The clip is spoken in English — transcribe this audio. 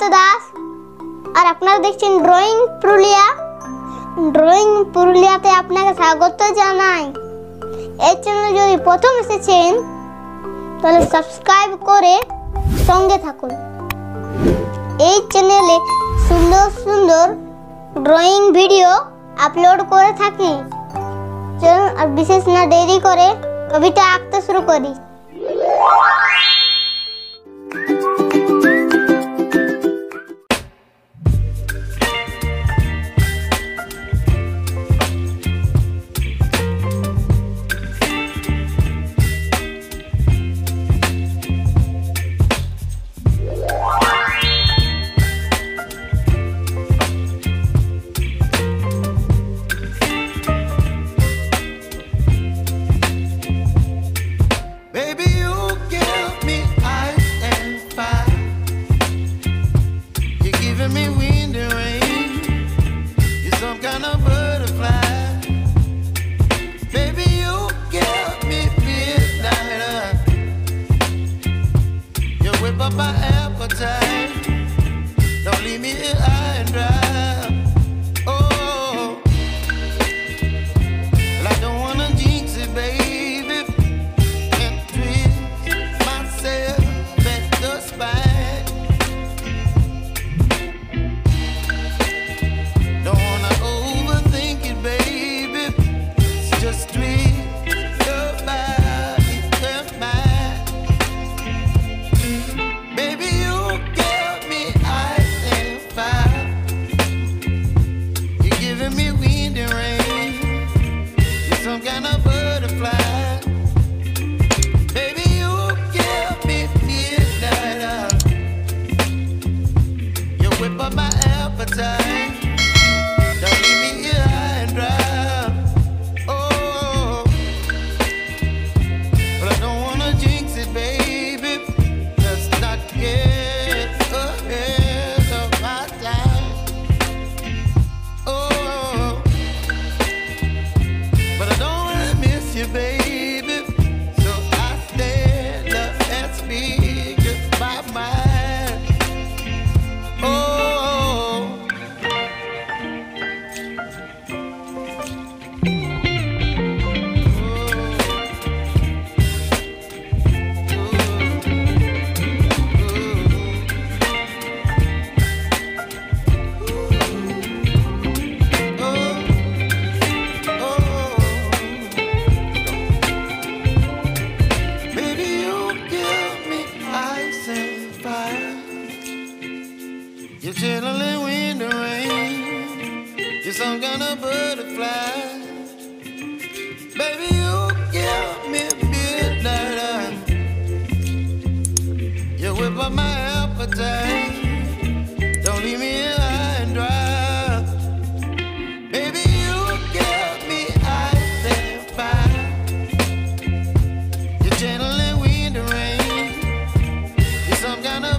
লদেদাস আর আপনারা দেখছেন drawing Purulia. Drawing পুরুলিয়াতে আপনাকে স্বাগত জানাই। এই চ্যানেলে যদি প্রথম এসেছেন তাহলে সাবস্ক্রাইব করে সঙ্গে থাকুন। এই চ্যানেলে সুন্দর সুন্দর ড্রয়িং ভিডিও আপলোড করে থাকি। চলুন আর বিশেষ না দেরি করে কবিতা আঁকতে শুরু করি। My appetite, don't leave me here high and dry. Oh, well, I don't wanna jinx it, baby, and twist myself at the spine. Don't wanna overthink it, baby, it's just twist your body and mine. Baby, you give me ice and fire. You're giving me wind and rain. You're some kind of butterfly. Baby, you give me midnight. You whip up my appetite. Don't leave me here high and dry. Oh, but I don't wanna jinx it, baby. Not get ahead of my time. Oh, but I don't really miss you, baby. So I stand up and speak my mind. Oh, you're chilling wind and rain. You're some kind of butterfly. Baby, you give me midnight. You whip up my appetite. Don't leave me here high and dry. Baby, you give me ice and fire. You're channeling wind and rain. You're some kind of